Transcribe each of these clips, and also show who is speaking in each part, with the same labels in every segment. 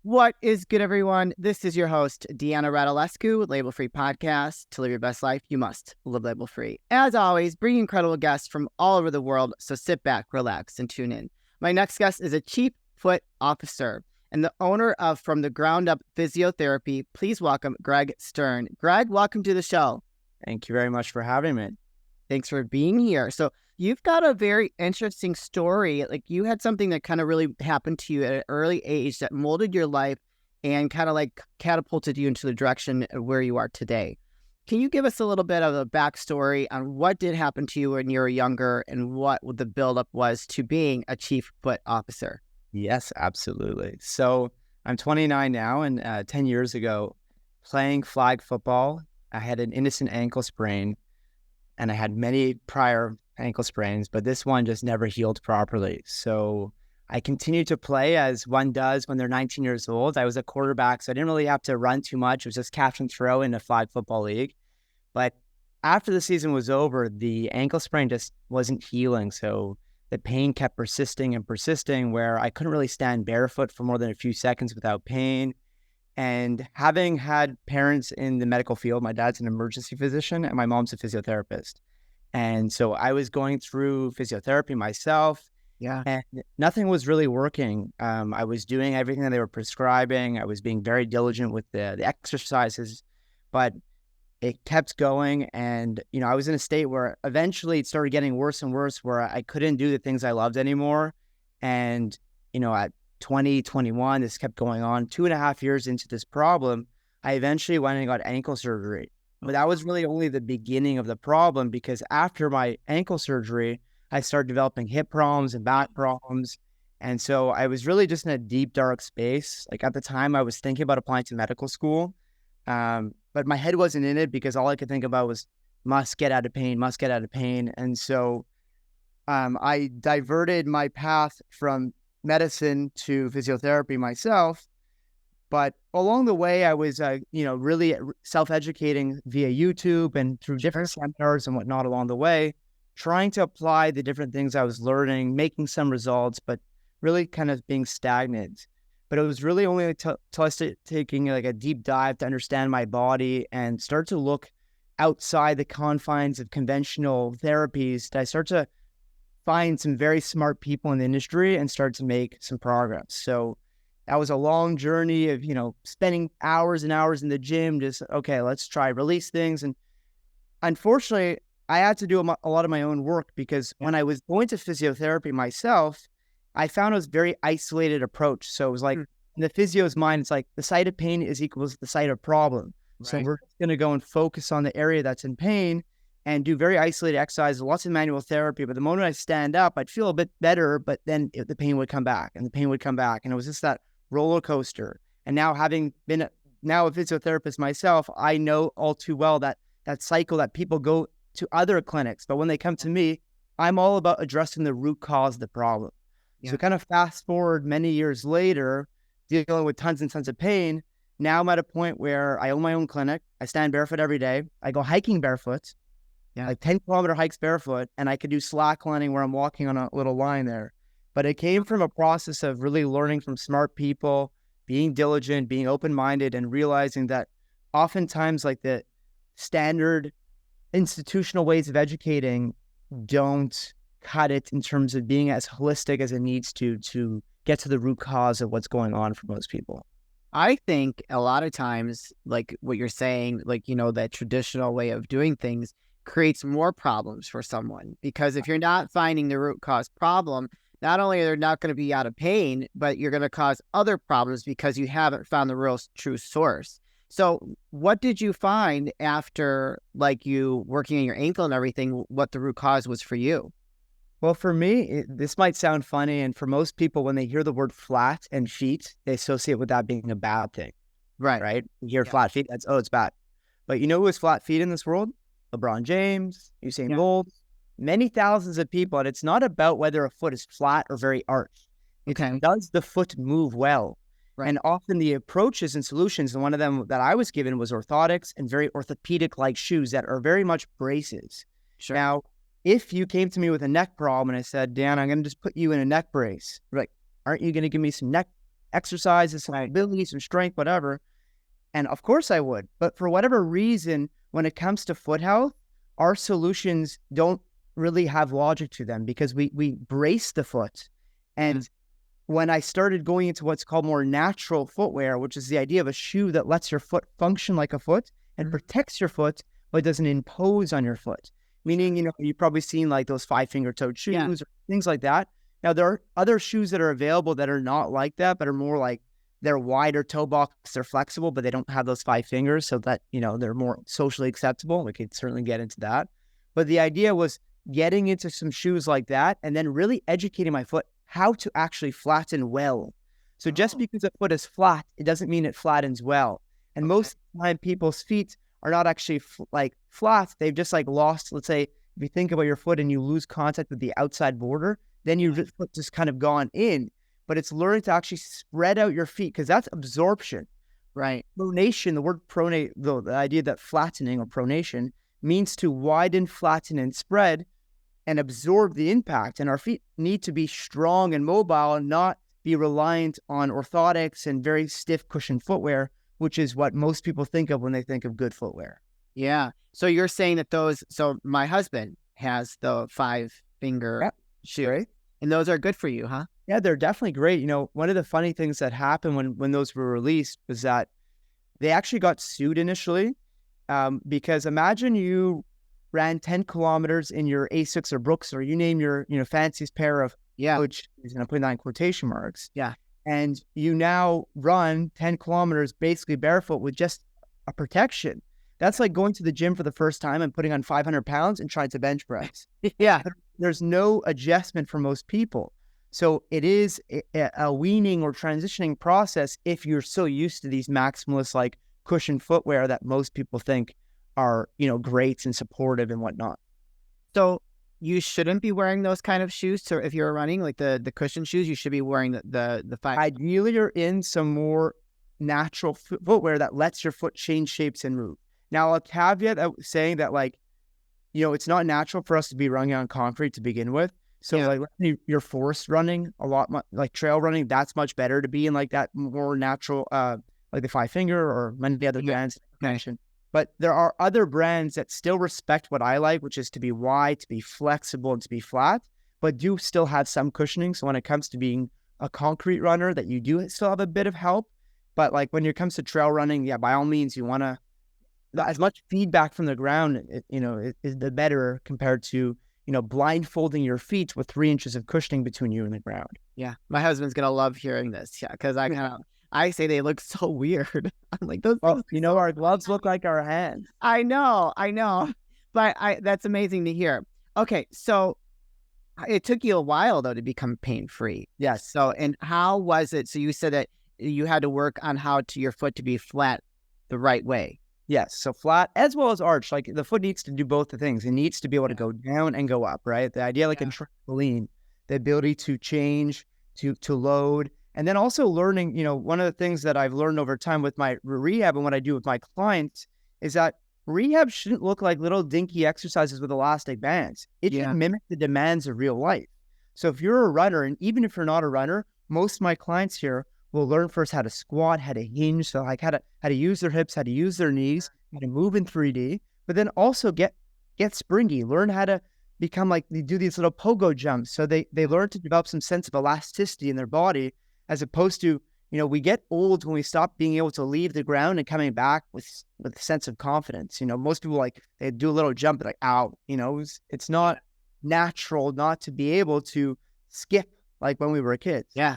Speaker 1: What is good, everyone? This is your host, Deanna Radulescu with Label Free Podcast. To live your best life, you must live label free. As always, bringing incredible guests from all over the world, so sit back, relax, and tune in. My next guest is a chief foot officer and the owner of From the Ground Up Physiotherapy. Please welcome Greg Stern. Greg, welcome to the show.
Speaker 2: Thank you very much for having me.
Speaker 1: Thanks for being here. So you've got a very interesting story. Like, you had something that kind of really happened to you at an early age that molded your life and kind of like catapulted you into the direction where you are today. Can you give us a little bit of a backstory on what did happen to you when you were younger and what the buildup was to being a chief foot officer?
Speaker 2: Yes, absolutely. So I'm 29 now, and 10 years ago, playing flag football, I had an innocent ankle sprain, and I had many prior ankle sprains, but this one just never healed properly. So I continued to play as one does when they're 19 years old. I was a quarterback, so I didn't really have to run too much. It was just catch and throw in a flag football league. But after the season was over, the ankle sprain just wasn't healing. So the pain kept persisting and persisting, where I couldn't really stand barefoot for more than a few seconds without pain. And having had parents in the medical field, my dad's an emergency physician and my mom's a physiotherapist. And so I was going through physiotherapy myself.
Speaker 1: Yeah.
Speaker 2: And nothing was really working. I was doing everything that they were prescribing. I was being very diligent with the exercises, but it kept going. And, I was in a state where eventually it started getting worse and worse, where I couldn't do the things I loved anymore. And, at 2021, this kept going on. 2.5 years into this problem, I eventually went and got ankle surgery. But that was really only the beginning of the problem, because after my ankle surgery, I started developing hip problems and back problems. And so I was really just in a deep, dark space. Like, at the time, I was thinking about applying to medical school. But my head wasn't in it, because all I could think about was must get out of pain. And so I diverted my path from medicine to physiotherapy myself. But along the way, I was, really self-educating via YouTube and through different seminars and whatnot along the way, trying to apply the different things I was learning, making some results, but really kind of being stagnant. But it was really only until I started taking like a deep dive to understand my body and start to look outside the confines of conventional therapies that I start to find some very smart people in the industry and start to make some progress. So that was a long journey of, spending hours and hours in the gym, just, okay, let's try release things. And unfortunately, I had to do a lot of my own work, because when I was going to physiotherapy myself, I found it was a very isolated approach. So it was like, in the physio's mind, it's like the site of pain is equals the site of problem. Right. So we're going to go and focus on the area that's in pain and do very isolated exercises, lots of manual therapy. But the moment I stand up, I'd feel a bit better, but then the pain would come back and the pain would come back. And it was just that roller coaster. And now, having been a physiotherapist myself, I know all too well that cycle that people go to other clinics, but when they come to me, I'm all about addressing the root cause of the problem. Yeah. So kind of fast forward many years later, dealing with tons and tons of pain. Now I'm at a point where I own my own clinic. I stand barefoot every day. I go hiking barefoot, like 10-kilometer hikes barefoot, and I could do slacklining where I'm walking on a little line there. But it came from a process of really learning from smart people, being diligent, being open-minded, and realizing that oftentimes, like, the standard institutional ways of educating don't cut it in terms of being as holistic as it needs to get to the root cause of what's going on for most people.
Speaker 1: I think a lot of times, like what you're saying, like, that traditional way of doing things creates more problems for someone, because if you're not finding the root cause problem, not only are they not going to be out of pain, but you're going to cause other problems because you haven't found the real true source. So what did you find after, like, you working on your ankle and everything, what the root cause was for you?
Speaker 2: Well, for me, this might sound funny. And for most people, when they hear the word flat and feet, they associate with that being a bad thing. Right? You hear flat feet, it's bad. But you know who has flat feet in this world? LeBron James, Usain Bolt, many thousands of people. And it's not about whether a foot is flat or very arched. Does the foot move well? Right. And often the approaches and solutions, and one of them that I was given was orthotics and very orthopedic-like shoes that are very much braces. Sure. Now, if you came to me with a neck problem and I said, Dan, I'm going to just put you in a neck brace, like, aren't you going to give me some neck exercises, some
Speaker 1: Right.
Speaker 2: ability, some strength, whatever. And of course I would. But for whatever reason, when it comes to foot health, our solutions don't really have logic to them because we brace the foot.
Speaker 1: Yeah.
Speaker 2: And when I started going into what's called more natural footwear, which is the idea of a shoe that lets your foot function like a foot and protects your foot, but doesn't impose on your foot. Meaning, you've probably seen like those 5-finger-toed shoes
Speaker 1: Yeah.
Speaker 2: or things like that. Now, there are other shoes that are available that are not like that, but are more like they're wider toe box, they're flexible, but they don't have those 5 fingers so that, they're more socially acceptable. We could certainly get into that. But the idea was getting into some shoes like that and then really educating my foot how to actually flatten well. So just because a foot is flat, it doesn't mean it flattens well. And most of the time, people's feet are not actually flat. They've just like lost, let's say, if you think about your foot and you lose contact with the outside border, then your foot just kind of gone in. But it's learning to actually spread out your feet because that's absorption.
Speaker 1: Right.
Speaker 2: Pronation, the word pronate, the idea that flattening or pronation means to widen, flatten, and spread and absorb the impact. And our feet need to be strong and mobile and not be reliant on orthotics and very stiff cushion footwear, which is what most people think of when they think of good footwear.
Speaker 1: Yeah. So you're saying that so my husband has the 5-finger shoes,
Speaker 2: Right?
Speaker 1: and those are good for you, huh?
Speaker 2: Yeah, they're definitely great. One of the funny things that happened when those were released was that they actually got sued initially because imagine you ran 10 kilometers in your Asics or Brooks or you name your fanciest pair of which is going to put that in quotation marks.
Speaker 1: Yeah.
Speaker 2: And you now run 10 kilometers basically barefoot with just a protection. That's like going to the gym for the first time and putting on 500 pounds and trying to bench press.
Speaker 1: Yeah.
Speaker 2: There's no adjustment for most people. So it is a weaning or transitioning process if you're so used to these maximalist like cushion footwear that most people think are, great and supportive and whatnot.
Speaker 1: So you shouldn't be wearing those kind of shoes. So if you're running like the cushion shoes, you should be wearing the 5.
Speaker 2: Ideally, you're in some more natural footwear that lets your foot change shapes and move. Now, I'll caveat saying that it's not natural for us to be running on concrete to begin with. So let's say you're forest running a lot, like trail running, that's much better to be in like that more natural, like the 5-finger or many other brands. But there are other brands that still respect what I like, which is to be wide, to be flexible, and to be flat, but do still have some cushioning. So when it comes to being a concrete runner, that you do still have a bit of help. But like when it comes to trail running, by all means, you want to, as much feedback from the ground, is the better compared to, blindfolding your feet with 3 inches of cushioning between you and the ground.
Speaker 1: Yeah. My husband's going to love hearing this. Yeah. Because I say they look so weird. I'm like, those.
Speaker 2: Well, our gloves look like our hands.
Speaker 1: I know. But that's amazing to hear. Okay. So it took you a while though to become pain-free.
Speaker 2: Yes.
Speaker 1: So, and how was it? So you said that you had to work on your foot to be flat the right way.
Speaker 2: Yes. So flat as well as arch. Like the foot needs to do both the things. It needs to be able to go down and go up, right? The idea like a trampoline, the ability to change, to load. And then also learning, one of the things that I've learned over time with my rehab and what I do with my clients is that rehab shouldn't look like little dinky exercises with elastic bands. It should mimic the demands of real life. So if you're a runner, and even if you're not a runner, most of my clients here will learn first how to squat, how to hinge, so like how to use their hips, how to use their knees, how to move in 3D, but then also get springy, learn how to become like, they do these little pogo jumps. So they learn to develop some sense of elasticity in their body, as opposed to, we get old when we stop being able to leave the ground and coming back with a sense of confidence. Most people they do a little jump, like, ow, it's not natural not to be able to skip like when we were kids.
Speaker 1: Yeah.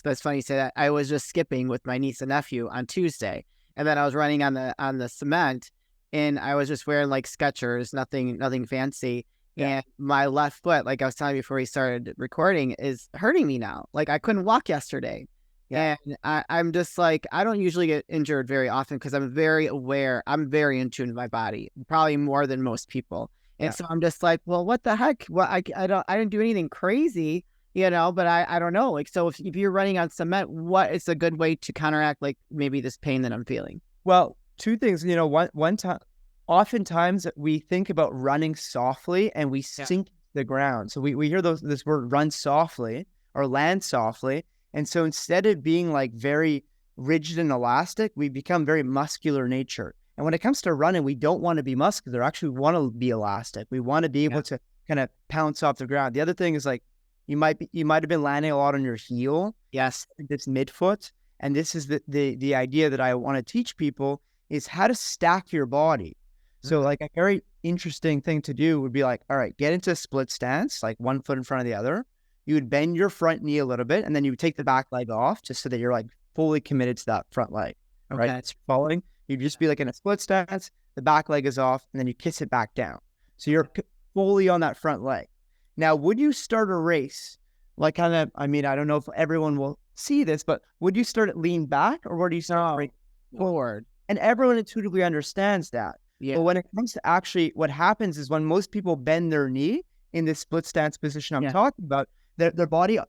Speaker 1: That's funny you say that. I was just skipping with my niece and nephew on Tuesday, and then I was running on the cement, and I was just wearing like Skechers, nothing fancy. Yeah. And my left foot, like I was telling you before we started recording, is hurting me now. Like I couldn't walk yesterday. Yeah. And I'm just like, I don't usually get injured very often because I'm very aware. I'm very in tune with my body, probably more than most people. And so I'm just like, well, what the heck? Well, I didn't do anything crazy. But I don't know. Like, so if you're running on cement, what is a good way to counteract like maybe this pain that I'm feeling?
Speaker 2: Well, two things, one time, oftentimes we think about running softly and we sink the ground. So we hear this word run softly or land softly. And so instead of being like very rigid and elastic, we become very muscular nature. And when it comes to running, we don't want to be muscular. Actually, we want to be elastic. We want to be able to kind of pounce off the ground. The other thing is like, you might have been landing a lot on your heel.
Speaker 1: Yes.
Speaker 2: This midfoot. And this is the idea that I want to teach people is how to stack your body. So like a very interesting thing to do would be like, all right, get into a split stance, like one foot in front of the other. You would bend your front knee a little bit, and then you would take the back leg off just so that you're like fully committed to that front leg.
Speaker 1: Okay.
Speaker 2: Right? It's following. You'd just be like in a split stance, the back leg is off, and then you kiss it back down. So you're fully on that front leg. Now, would you start a race? Like kind of, I mean, I don't know if everyone will see this, but would you start it lean back or would you start
Speaker 1: forward?
Speaker 2: And everyone intuitively understands that.
Speaker 1: Yeah.
Speaker 2: But when it comes to actually what happens is when most people bend their knee in this split stance position I'm talking about, their body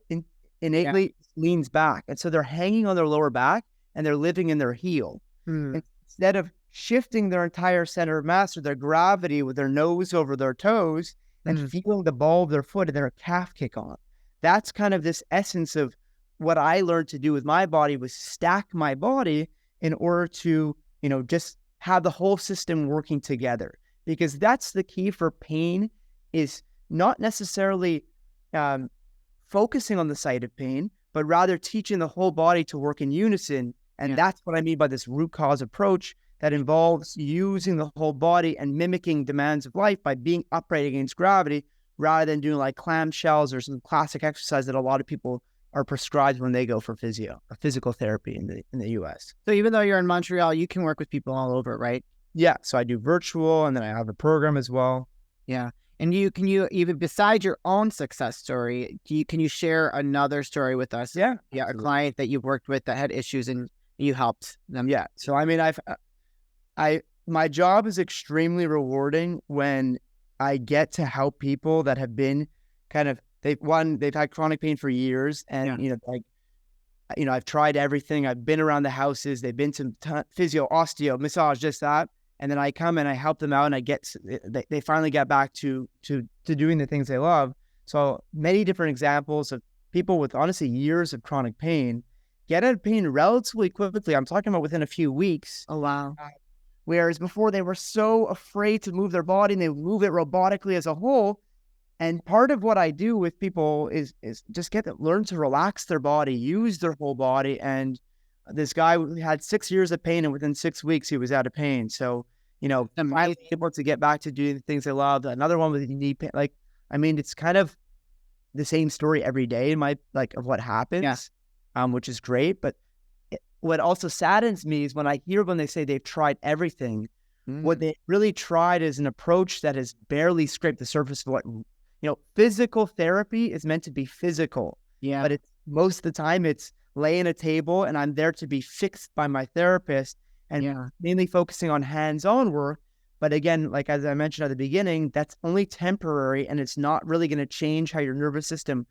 Speaker 2: innately leans back. And so they're hanging on their lower back and they're living in their heel. Instead of shifting their entire center of mass or their gravity with their nose over their toes and feeling the ball of their foot and their calf kick on. That's kind of this essence of what I learned to do with my body was stack my body in order to, you know, just have the whole system working together. Because that's the key for pain is not necessarily focusing on the site of pain, but rather teaching the whole body to work in unison. And that's what I mean by this root cause approach that involves using the whole body and mimicking demands of life by being upright against gravity rather than doing like clamshells or some classic exercise that a lot of people are prescribed when they go for physio or physical therapy in the US.
Speaker 1: So even though you're in Montreal, you can work with people all over, right?
Speaker 2: Yeah. So I do virtual and then I have a program as well.
Speaker 1: Yeah. And can you even besides your own success story, can you share another story with us?
Speaker 2: Yeah.
Speaker 1: Yeah. A client that you've worked with that had issues and you helped them.
Speaker 2: Yeah. So I mean, my job is extremely rewarding when I get to help people that have been kind of, they've had chronic pain for years and, I've tried everything. I've been around the houses. They've been to physio, osteo, massage, just that. And then I come and I help them out and they finally get back to doing the things they love. So many different examples of people with honestly years of chronic pain get out of pain relatively quickly. I'm talking about within a few weeks.
Speaker 1: Oh, wow.
Speaker 2: Whereas before they were so afraid to move their body and they would move it robotically as a whole. And part of what I do with people is just learn to relax their body, use their whole body. And this guy had 6 years of pain and within 6 weeks he was out of pain. So, I'm able to get back to doing the things I love. Another one with knee pain. Like, I mean, it's kind of the same story every day in of what happens, which is great. But what also saddens me is when they say they've tried everything, what they really tried is an approach that has barely scraped the surface of what, physical therapy is meant to be physical.
Speaker 1: Yeah.
Speaker 2: But most of the time it's lay in a table and I'm there to be fixed by my therapist and mainly focusing on hands-on work. But again, like as I mentioned at the beginning, that's only temporary and it's not really going to change how your nervous system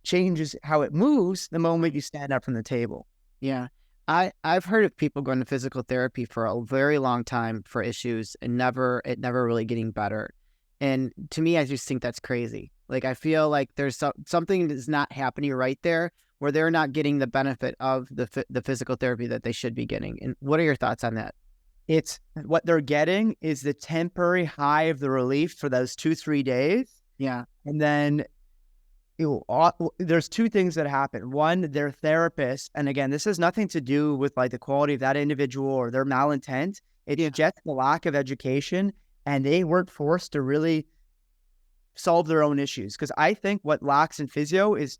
Speaker 2: changes how it moves the moment you stand up from the table.
Speaker 1: Yeah. I've heard of people going to physical therapy for a very long time for issues and it never really getting better. And to me, I just think that's crazy. Like, I feel like there's something that's not happening right there where they're not getting the benefit of the physical therapy that they should be getting. And what are your thoughts on that?
Speaker 2: It's what they're getting is the temporary high of the relief for those 2-3 days.
Speaker 1: Yeah.
Speaker 2: And then there's two things that happen. One, their therapist, and again, this has nothing to do with like the quality of that individual or their malintent. It's just the lack of education, and they weren't forced to really solve their own issues. Because I think what lacks in physio is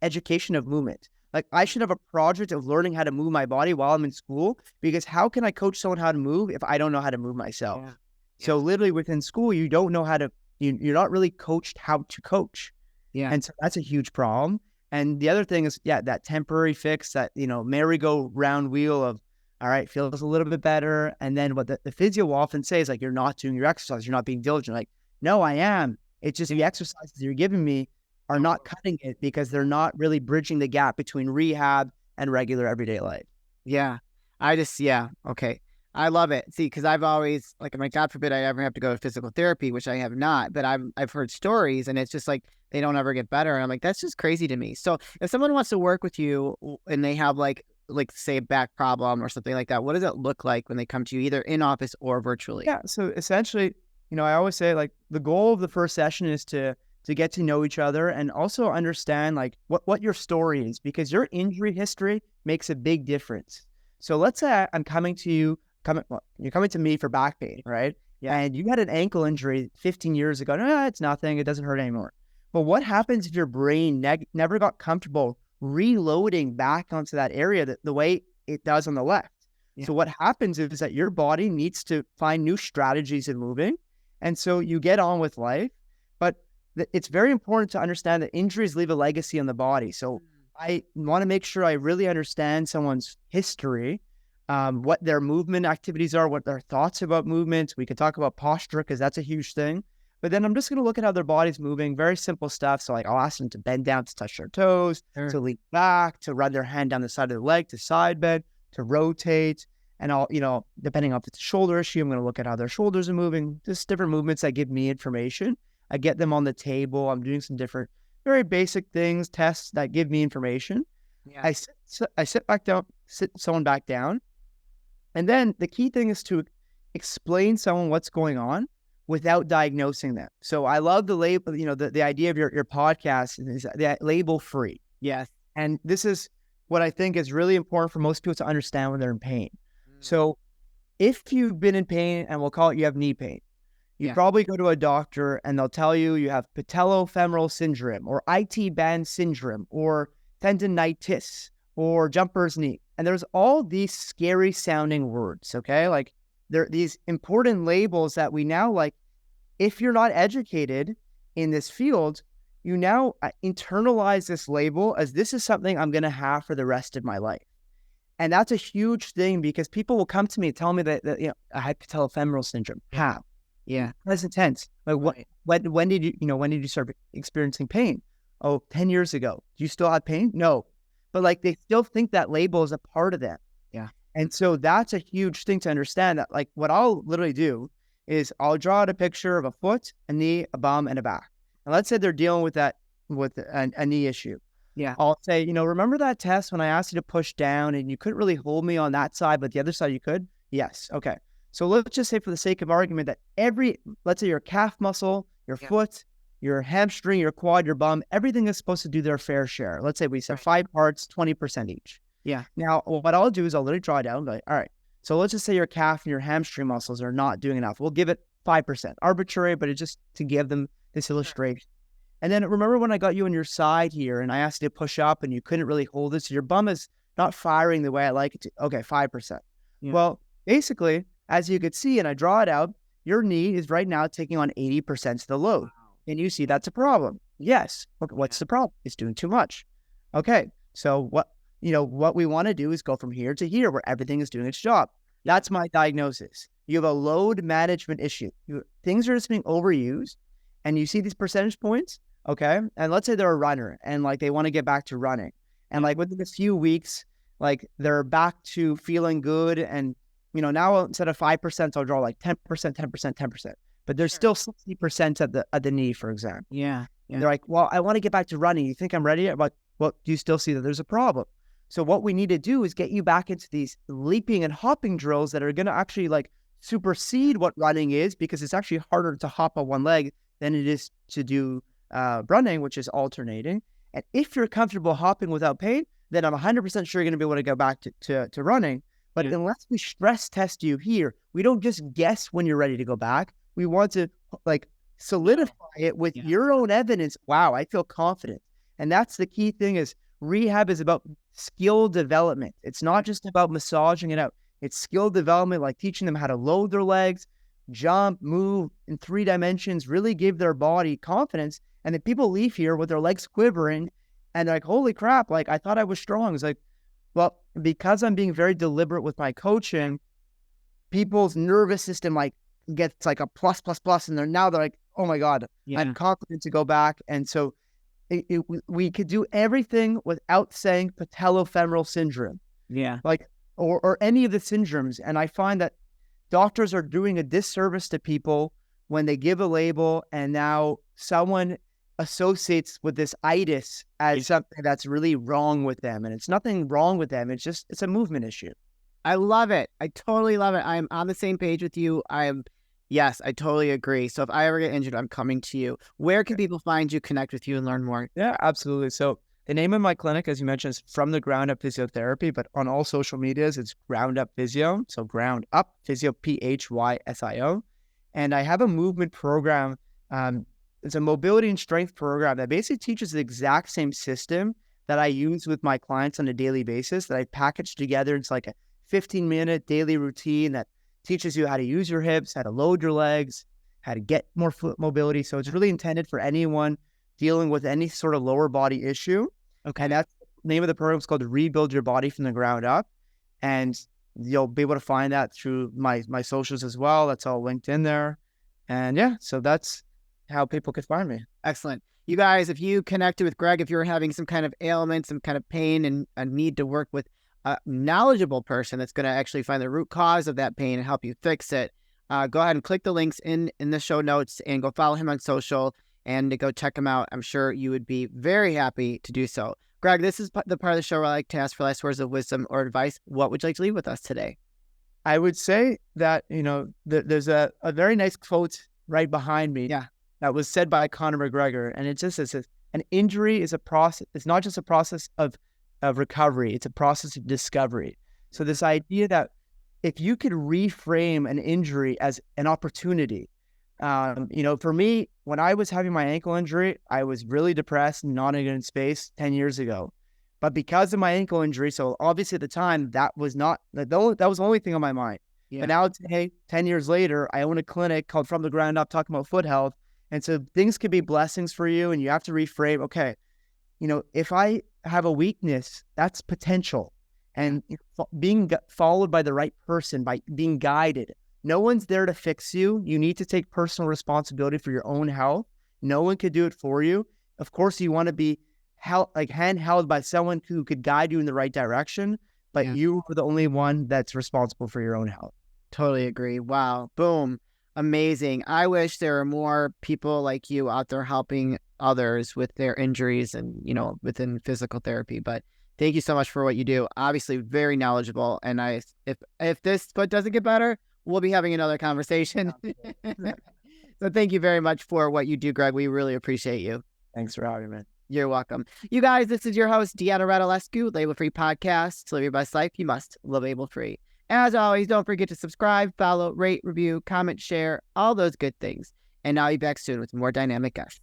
Speaker 2: education of movement. Like, I should have a project of learning how to move my body while I'm in school, because how can I coach someone how to move if I don't know how to move myself? Yeah. So literally within school, you don't know how to, you're not really coached how to coach.
Speaker 1: Yeah.
Speaker 2: And so that's a huge problem. And the other thing is, that temporary fix, that, merry-go-round wheel of, all right, feels a little bit better. And then what the physio will often say is like, you're not doing your exercise. You're not being diligent. Like, no, I am. It's just the exercises you're giving me are not cutting it because they're not really bridging the gap between rehab and regular everyday life.
Speaker 1: Yeah. Okay. I love it. See, because I've always like, I'm like, God forbid I ever have to go to physical therapy, which I have not, but I've heard stories, and it's just like they don't ever get better. And I'm like, that's just crazy to me. So if someone wants to work with you and they have like say a back problem or something like that, what does it look like when they come to you, either in office or virtually?
Speaker 2: Yeah. So essentially, I always say like the goal of the first session is to get to know each other and also understand like what your story is, because your injury history makes a big difference. So let's say I'm coming to you, you're coming to me for back pain, right?
Speaker 1: Yeah.
Speaker 2: And you had an ankle injury 15 years ago. No, it's nothing. It doesn't hurt anymore. But what happens if your brain never got comfortable reloading back onto that area the way it does on the left?
Speaker 1: Yeah.
Speaker 2: So what happens is that your body needs to find new strategies in moving. And so you get on with life. But it's very important to understand that injuries leave a legacy on the body. So I want to make sure I really understand someone's history, what their movement activities are, what their thoughts about movement. We could talk about posture because that's a huge thing. But then I'm just going to look at how their body's moving, very simple stuff. So like I'll ask them to bend down to touch their toes, to lean back, to run their hand down the side of the leg, to side bend, to rotate. And I'll, depending on if it's a shoulder issue, I'm going to look at how their shoulders are moving, just different movements that give me information. I get them on the table. I'm doing some different, very basic things, tests that give me information.
Speaker 1: Yeah.
Speaker 2: I sit back down, sit someone back down. And then the key thing is to explain someone what's going on without diagnosing them. So I love the label, the idea of your podcast is that label free.
Speaker 1: Yes.
Speaker 2: And this is what I think is really important for most people to understand when they're in pain. So if you've been in pain, and we'll call it, you have knee pain, you probably go to a doctor and they'll tell you you have patellofemoral syndrome or IT band syndrome or tendinitis or jumper's knee. And there's all these scary sounding words, okay? Like there are these important labels that we now like, if you're not educated in this field, you now internalize this label as this is something I'm going to have for the rest of my life. And that's a huge thing because people will come to me and tell me that I had patellofemoral syndrome. How?
Speaker 1: Yeah.
Speaker 2: That's intense. Like when did you start experiencing pain? Oh, 10 years ago. Do you still have pain? No. But like they still think that label is a part of them.
Speaker 1: Yeah.
Speaker 2: And so that's a huge thing to understand, that like what I'll literally do is I'll draw out a picture of a foot, a knee, a bum, and a back. And let's say they're dealing with a knee issue.
Speaker 1: Yeah.
Speaker 2: I'll say, remember that test when I asked you to push down and you couldn't really hold me on that side, but the other side you could? Yes. Okay. So let's just say for the sake of argument that let's say your calf muscle, your foot, your hamstring, your quad, your bum, everything is supposed to do their fair share. Let's say we said 5 parts, 20% each.
Speaker 1: Yeah.
Speaker 2: Now, what I'll do is I'll literally draw it down and be like, all right, so let's just say your calf and your hamstring muscles are not doing enough. We'll give it 5%. Arbitrary, but it's just to give them this illustration. And then remember when I got you on your side here and I asked you to push up and you couldn't really hold it, so your bum is not firing the way I like it to. Okay, 5%. Yeah. Well, basically, as you could see, and I draw it out, your knee is right now taking on 80% of the load. Wow. And you see that's a problem. Yes. Okay, what's the problem? It's doing too much. Okay, so what we want to do is go from here to here where everything is doing its job. That's my diagnosis. You have a load management issue. Things are just being overused, and you see these percentage points. Okay. And let's say they're a runner and like they want to get back to running. And like within a few weeks, like they're back to feeling good. And, now instead of 5%, I'll draw like 10%, 10%, 10%. But there's still 60% at the knee, for example.
Speaker 1: Yeah.
Speaker 2: And they're like, well, I want to get back to running. You think I'm ready? I'm like, well, do you still see that there's a problem? So what we need to do is get you back into these leaping and hopping drills that are going to actually like supersede what running is, because it's actually harder to hop on one leg than it is to do running, which is alternating. And if you're comfortable hopping without pain, then I'm 100% sure you're going to be able to go back to running. But unless we stress test you here, we don't just guess when you're ready to go back. We want to like solidify it with your own evidence. Wow, I feel confident. And that's the key thing, is rehab is about skill development. It's not just about massaging it out. It's skill development, like teaching them how to load their legs, jump, move in 3 dimensions, really give their body confidence. And then people leave here with their legs quivering and they're like, holy crap, like I thought I was strong. It's like, well, because I'm being very deliberate with my coaching, people's nervous system like gets like a plus, and they're like, oh my God, I'm confident to go back. And so we could do everything without saying patellofemoral syndrome.
Speaker 1: Yeah.
Speaker 2: Like, or any of the syndromes. And I find that doctors are doing a disservice to people when they give a label and now someone associates with this itis as something that's really wrong with them. And it's nothing wrong with them. It's a movement issue.
Speaker 1: I love it. I totally love it. I'm on the same page with you. Yes, I totally agree. So if I ever get injured, I'm coming to you. Where can people find you, connect with you, and learn more?
Speaker 2: Yeah, absolutely. So the name of my clinic, as you mentioned, is From the Ground Up Physiotherapy, but on all social medias, it's Ground Up Physio. So Ground Up Physio, PHYSIO. And I have a movement program. It's a mobility and strength program that basically teaches the exact same system that I use with my clients on a daily basis that I package together. It's like a 15-minute daily routine that teaches you how to use your hips, how to load your legs, how to get more foot mobility. So it's really intended for anyone dealing with any sort of lower body issue.
Speaker 1: Okay.
Speaker 2: And that's the name of the program is called Rebuild Your Body from the Ground Up. And you'll be able to find that through my socials as well. That's all linked in there. And yeah, so that's how people could find me.
Speaker 1: Excellent. You guys, if you connected with Greg, if you're having some kind of ailment, some kind of pain, and a need to work with a knowledgeable person that's going to actually find the root cause of that pain and help you fix it, go ahead and click the links in the show notes and go follow him on social and to go check him out. I'm sure you would be very happy to do so. Greg, this is the part of the show where I like to ask for last words of wisdom or advice. What would you like to leave with us today?
Speaker 2: I would say that, there's a very nice quote right behind me.
Speaker 1: Yeah.
Speaker 2: That was said by Conor McGregor. And it just says, an injury is a process. It's not just a process of recovery. It's a process of discovery. So this idea that if you could reframe an injury as an opportunity, for me, when I was having my ankle injury, I was really depressed and not in a good space 10 years ago. But because of my ankle injury, so obviously at the time, that was not, that was the only thing on my mind. Yeah. But now, hey, 10 years later, I own a clinic called From the Ground Up, talking about foot health. And so things could be blessings for you, and you have to reframe, okay, if I have a weakness, that's potential. And being followed by the right person, by being guided. No one's there to fix you. You need to take personal responsibility for your own health. No one could do it for you. Of course, you want to be handheld by someone who could guide you in the right direction, but you are the only one that's responsible for your own health.
Speaker 1: Totally agree. Wow. Boom. Amazing. I wish there were more people like you out there helping others with their injuries and, within physical therapy. But thank you so much for what you do. Obviously very knowledgeable. And if this foot doesn't get better, we'll be having another conversation. So thank you very much for what you do, Greg. We really appreciate you.
Speaker 2: Thanks for having me.
Speaker 1: You're welcome. You guys, this is your host, Deanna Radulescu, Label Free Podcast. To live your best life, you must live label free. As always, don't forget to subscribe, follow, rate, review, comment, share, all those good things. And I'll be back soon with more dynamic guests.